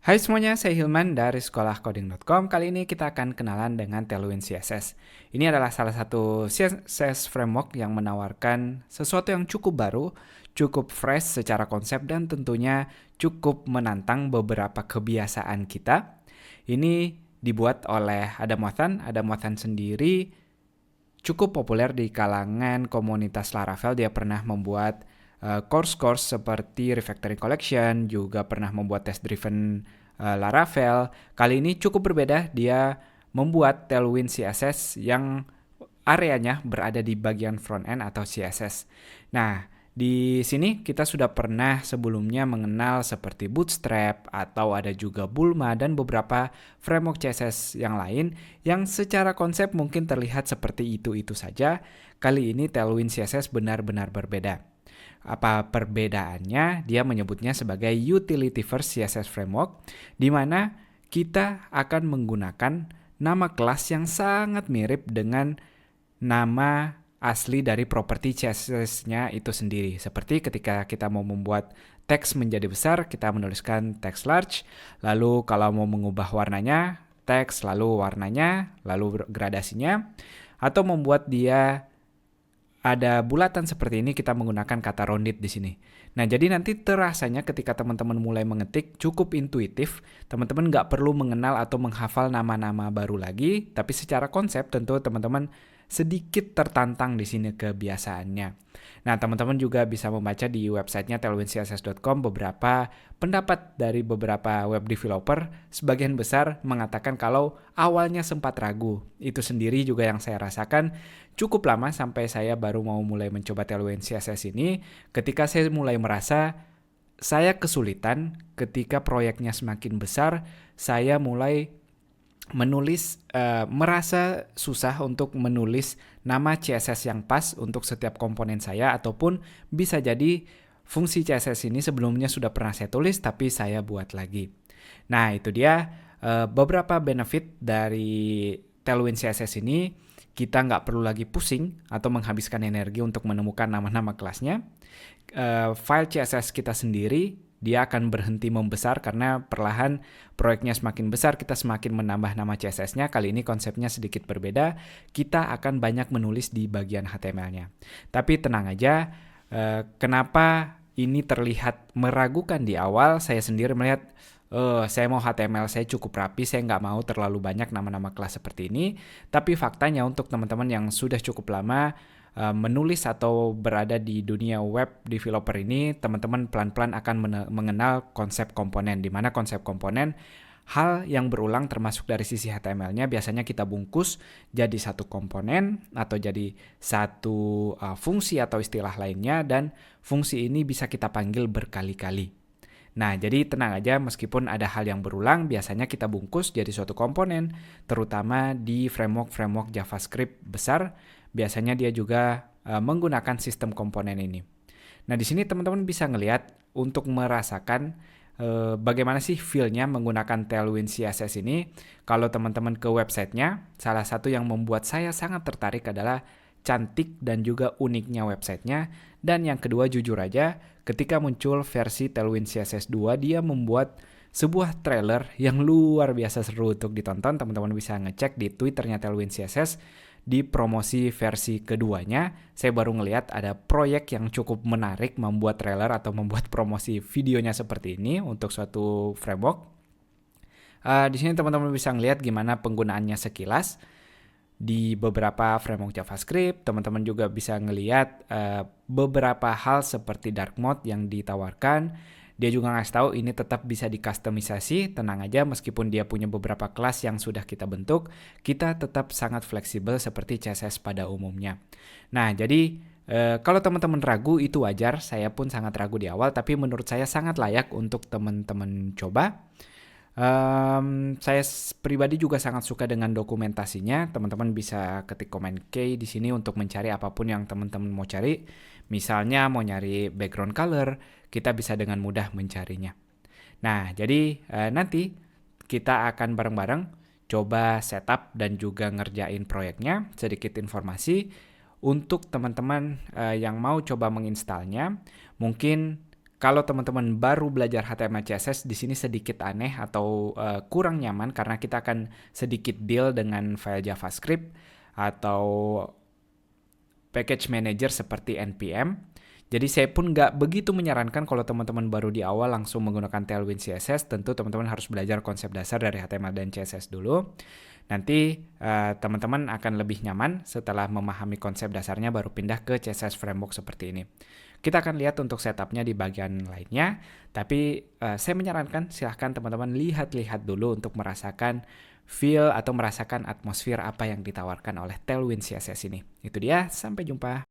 Hai semuanya, saya Hilman dari sekolahcoding.com. Kali ini kita akan kenalan dengan Tailwind CSS. Ini adalah salah satu CSS framework yang menawarkan sesuatu yang cukup baru, cukup fresh secara konsep, dan tentunya cukup menantang beberapa kebiasaan kita. Ini dibuat oleh Adam Wathan. Adam Wathan sendiri cukup populer di kalangan komunitas Laravel. Dia pernah membuat course-course seperti Refactoring Collection, juga pernah membuat test-driven Laravel. Kali ini cukup berbeda, dia membuat Tailwind CSS yang areanya berada di bagian front-end atau CSS. Nah, di sini kita sudah pernah sebelumnya mengenal seperti Bootstrap atau ada juga Bulma dan beberapa framework CSS yang lain yang secara konsep mungkin terlihat seperti itu-itu saja. Kali ini Tailwind CSS benar-benar berbeda. Apa perbedaannya? Dia menyebutnya sebagai Utility First CSS Framework, di mana kita akan menggunakan nama kelas yang sangat mirip dengan nama asli dari properti CSS-nya itu sendiri. Seperti ketika kita mau membuat teks menjadi besar, kita menuliskan teks large, lalu kalau mau mengubah warnanya, teks, lalu warnanya, lalu gradasinya, atau membuat dia ada bulatan seperti ini, kita menggunakan kata rounded di sini. Nah, jadi nanti terasanya ketika teman-teman mulai mengetik cukup intuitif, teman-teman nggak perlu mengenal atau menghafal nama-nama baru lagi, tapi secara konsep tentu teman-teman sedikit tertantang di sini kebiasaannya. Nah, teman-teman juga bisa membaca di websitenya tailwindcss.com beberapa pendapat dari beberapa web developer. Sebagian besar mengatakan kalau awalnya sempat ragu. Itu sendiri juga yang saya rasakan cukup lama sampai saya baru mau mulai mencoba Tailwind CSS ini. Ketika saya mulai merasa saya kesulitan ketika proyeknya semakin besar, saya mulai merasa susah untuk menulis nama CSS yang pas untuk setiap komponen saya, ataupun bisa jadi fungsi CSS ini sebelumnya sudah pernah saya tulis tapi saya buat lagi. Nah, itu dia beberapa benefit dari Tailwind CSS ini. Kita nggak perlu lagi pusing atau menghabiskan energi untuk menemukan nama-nama kelasnya. File CSS kita sendiri dia akan berhenti membesar karena perlahan proyeknya semakin besar, kita semakin menambah nama CSS-nya. Kali ini konsepnya sedikit berbeda, kita akan banyak menulis di bagian HTML-nya. Tapi tenang aja, kenapa ini terlihat meragukan di awal? Saya sendiri melihat, saya mau HTML saya cukup rapi, saya nggak mau terlalu banyak nama-nama kelas seperti ini. Tapi faktanya untuk teman-teman yang sudah cukup lama menulis atau berada di dunia web developer ini, teman-teman pelan-pelan akan mengenal konsep komponen, di mana konsep komponen hal yang berulang termasuk dari sisi HTML-nya biasanya kita bungkus jadi satu komponen atau jadi satu fungsi atau istilah lainnya, dan fungsi ini bisa kita panggil berkali-kali. Nah, jadi tenang aja, meskipun ada hal yang berulang, biasanya kita bungkus jadi suatu komponen, terutama di framework JavaScript besar. Biasanya dia juga menggunakan sistem komponen ini. Nah, di sini teman-teman bisa ngelihat untuk merasakan bagaimana sih feel-nya menggunakan Tailwind CSS ini. Kalau teman-teman ke websitenya, salah satu yang membuat saya sangat tertarik adalah cantik dan juga uniknya websitenya. Dan yang kedua, jujur aja, ketika muncul versi Tailwind CSS 2, dia membuat sebuah trailer yang luar biasa seru untuk ditonton. Teman-teman bisa ngecek di Twitternya Tailwind CSS. Di promosi versi keduanya, saya baru ngelihat ada proyek yang cukup menarik membuat trailer atau membuat promosi videonya seperti ini untuk suatu framework. Di sini teman-teman bisa ngelihat gimana penggunaannya sekilas. Di beberapa framework JavaScript, teman-teman juga bisa ngelihat beberapa hal seperti dark mode yang ditawarkan. Dia juga ngasih tahu ini tetap bisa dikustomisasi, tenang aja, meskipun dia punya beberapa kelas yang sudah kita bentuk, kita tetap sangat fleksibel seperti CSS pada umumnya. Nah, jadi kalau teman-teman ragu itu wajar, saya pun sangat ragu di awal, tapi menurut saya sangat layak untuk teman-teman coba. Saya pribadi juga sangat suka dengan dokumentasinya. Teman-teman bisa ketik komen K di sini untuk mencari apapun yang teman-teman mau cari. Misalnya mau nyari background color, kita bisa dengan mudah mencarinya. Nah, jadi nanti kita akan bareng-bareng coba setup dan juga ngerjain proyeknya. Sedikit informasi untuk teman-teman yang mau coba menginstalnya, mungkin Kalau teman-teman baru belajar HTML CSS, di sini sedikit aneh atau kurang nyaman karena kita akan sedikit deal dengan file JavaScript atau package manager seperti npm. Jadi saya pun nggak begitu menyarankan kalau teman-teman baru di awal langsung menggunakan Tailwind CSS. Tentu teman-teman harus belajar konsep dasar dari HTML dan CSS dulu. Nanti teman-teman akan lebih nyaman setelah memahami konsep dasarnya baru pindah ke CSS framework seperti ini. Kita akan lihat untuk setupnya di bagian lainnya, tapi saya menyarankan silahkan teman-teman lihat-lihat dulu untuk merasakan feel atau merasakan atmosfer apa yang ditawarkan oleh Tailwind CSS ini. Itu dia, sampai jumpa.